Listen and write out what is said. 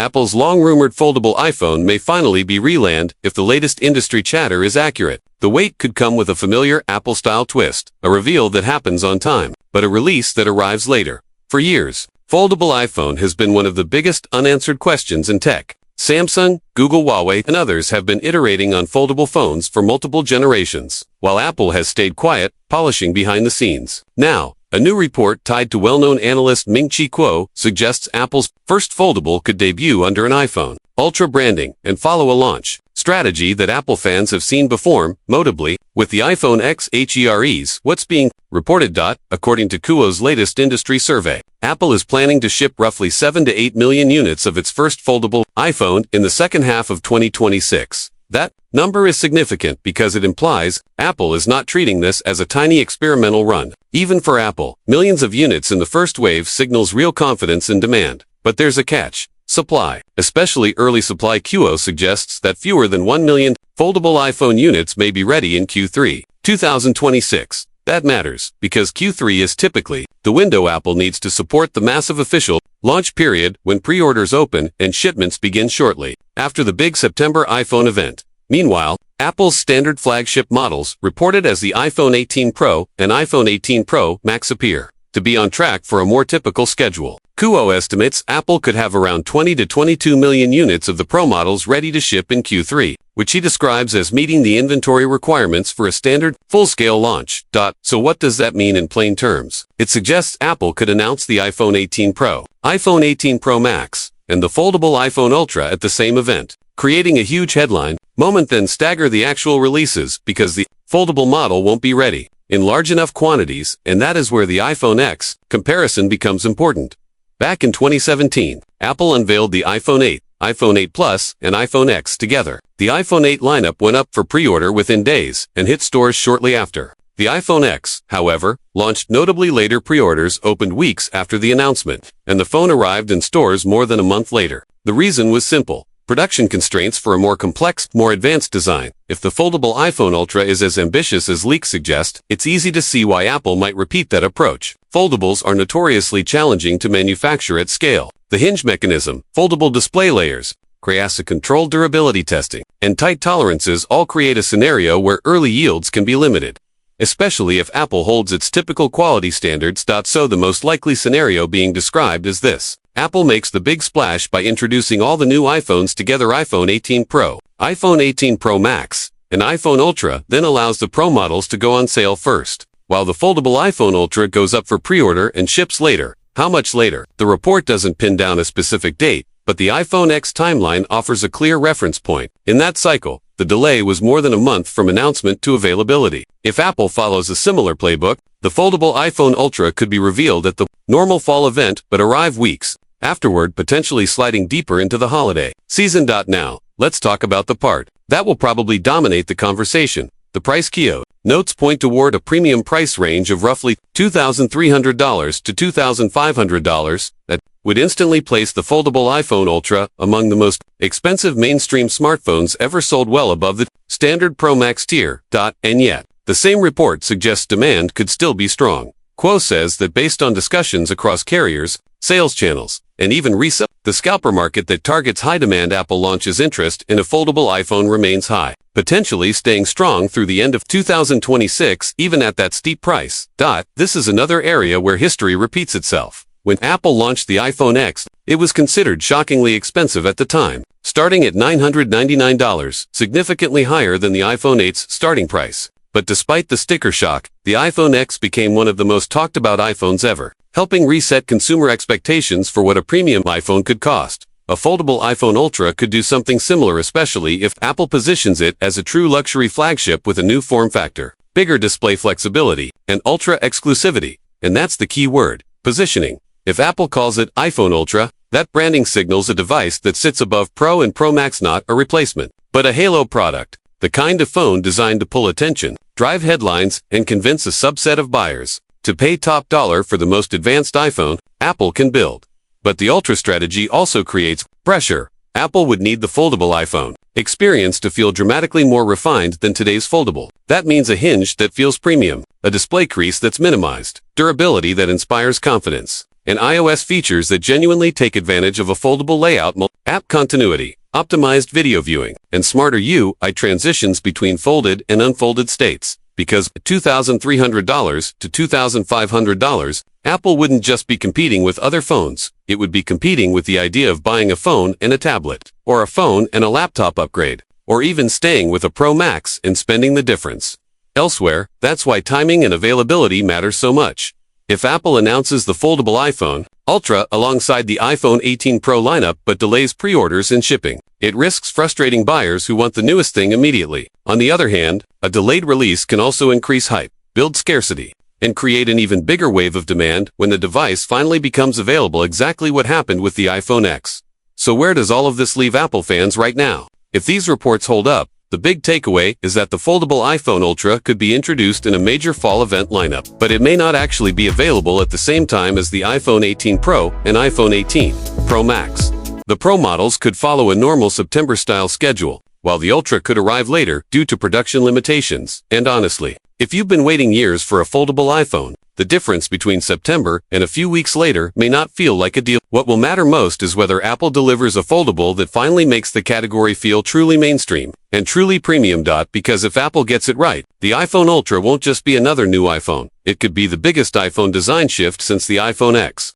Apple's long-rumored foldable iPhone may finally be relanded if the latest industry chatter is accurate. The wait could come with a familiar Apple-style twist, a reveal that happens on time, but a release that arrives later. For years, foldable iPhone has been one of the biggest unanswered questions in tech. Samsung, Google, Huawei, and others have been iterating on foldable phones for multiple generations, while Apple has stayed quiet, polishing behind the scenes. Now, a new report tied to well-known analyst Ming-Chi Kuo suggests Apple's first foldable could debut under an iPhone Ultra branding and follow a launch strategy that Apple fans have seen before, notably with the iPhone XHEREs. What's being reported. According to Kuo's latest industry survey, Apple is planning to ship roughly 7 to 8 million units of its first foldable iPhone in the second half of 2026. That number is significant because it implies Apple is not treating this as a tiny experimental run. Even for Apple, millions of units in the first wave signals real confidence in demand. But there's a catch. Supply, especially early supply. Kuo suggests that fewer than 1 million foldable iPhone units may be ready in Q3 2026. That matters because Q3 is typically the window Apple needs to support the massive official launch period when pre-orders open and shipments begin shortly after the big September iPhone event. Meanwhile, Apple's standard flagship models, reported as the iPhone 18 Pro and iPhone 18 Pro Max, appear to be on track for a more typical schedule. Kuo estimates Apple could have around 20 to 22 million units of the Pro models ready to ship in Q3, which he describes as meeting the inventory requirements for a standard, full-scale launch. So what does that mean in plain terms? It suggests Apple could announce the iPhone 18 Pro, iPhone 18 Pro Max, and the foldable iPhone Ultra at the same event, creating a huge headline moment, then stagger the actual releases because the foldable model won't be ready in large enough quantities, and that is where the iPhone X comparison becomes important. Back in 2017, Apple unveiled the iPhone 8, iPhone 8 Plus, and iPhone X together. The iPhone 8 lineup went up for pre-order within days and hit stores shortly after. The iPhone X, however, launched notably later. Pre-orders opened weeks after the announcement, and the phone arrived in stores more than a month later. The reason was simple: production constraints for a more complex, more advanced design. If the foldable iPhone Ultra is as ambitious as leaks suggest, it's easy to see why Apple might repeat that approach. Foldables are notoriously challenging to manufacture at scale. The hinge mechanism, foldable display layers, controlled durability testing, and tight tolerances all create a scenario where early yields can be limited, especially if Apple holds its typical quality standards. So the most likely scenario being described is this: Apple makes the big splash by introducing all the new iPhones together, iPhone 18 Pro, iPhone 18 Pro Max, and iPhone Ultra, then allows the Pro models to go on sale first, while the foldable iPhone Ultra goes up for pre-order and ships later. How much later? The report doesn't pin down a specific date, but the iPhone X timeline offers a clear reference point. In that cycle, the delay was more than a month from announcement to availability. If Apple follows a similar playbook, the foldable iPhone Ultra could be revealed at the normal fall event but arrive weeks afterward, potentially sliding deeper into the holiday season. Now, let's talk about the part that will probably dominate the conversation: the price. Kuo notes point toward a premium price range of roughly $2,300 to $2,500 that would instantly place the foldable iPhone Ultra among the most expensive mainstream smartphones ever sold, well above the standard Pro Max tier. And yet, the same report suggests demand could still be strong. Kuo says that based on discussions across carriers, sales channels, and even resale, the scalper market that targets high demand, Apple launches interest in a foldable iPhone remains high, potentially staying strong through the end of 2026 even at that steep price. This is another area where history repeats itself. When Apple launched the iPhone X, it was considered shockingly expensive at the time, starting at $999, significantly higher than the iPhone 8's starting price. But despite the sticker shock, the iPhone X became one of the most talked about iPhones ever, helping reset consumer expectations for what a premium iPhone could cost. A foldable iPhone Ultra could do something similar, especially if Apple positions it as a true luxury flagship with a new form factor, bigger display flexibility, and Ultra exclusivity. And that's the key word: positioning. If Apple calls it iPhone Ultra, that branding signals a device that sits above Pro and Pro Max, not a replacement, but a halo product. The kind of phone designed to pull attention, drive headlines, and convince a subset of buyers to pay top dollar for the most advanced iPhone Apple can build. But the Ultra strategy also creates pressure. Apple would need the foldable iPhone experience to feel dramatically more refined than today's foldable. That means a hinge that feels premium, a display crease that's minimized, durability that inspires confidence, and iOS features that genuinely take advantage of a foldable layout, app continuity, optimized video viewing, and smarter UI transitions between folded and unfolded states. Because $2,300 to $2,500, Apple wouldn't just be competing with other phones, it would be competing with the idea of buying a phone and a tablet, or a phone and a laptop upgrade, or even staying with a Pro Max and spending the difference elsewhere. That's why timing and availability matter so much. If Apple announces the foldable iPhone Ultra alongside the iPhone 18 Pro lineup but delays pre-orders and shipping, it risks frustrating buyers who want the newest thing immediately. On the other hand, a delayed release can also increase hype, build scarcity, and create an even bigger wave of demand when the device finally becomes available. Exactly what happened with the iPhone X. So where does all of this leave Apple fans right now? If these reports hold up, the big takeaway is that the foldable iPhone Ultra could be introduced in a major fall event lineup, but it may not actually be available at the same time as the iPhone 18 Pro and iPhone 18 Pro Max. The Pro models could follow a normal September-style schedule, while the Ultra could arrive later due to production limitations. And honestly, if you've been waiting years for a foldable iPhone, the difference between September and a few weeks later may not feel like a deal. What will matter most is whether Apple delivers a foldable that finally makes the category feel truly mainstream and truly premium. Because if Apple gets it right, the iPhone Ultra won't just be another new iPhone. It could be the biggest iPhone design shift since the iPhone X.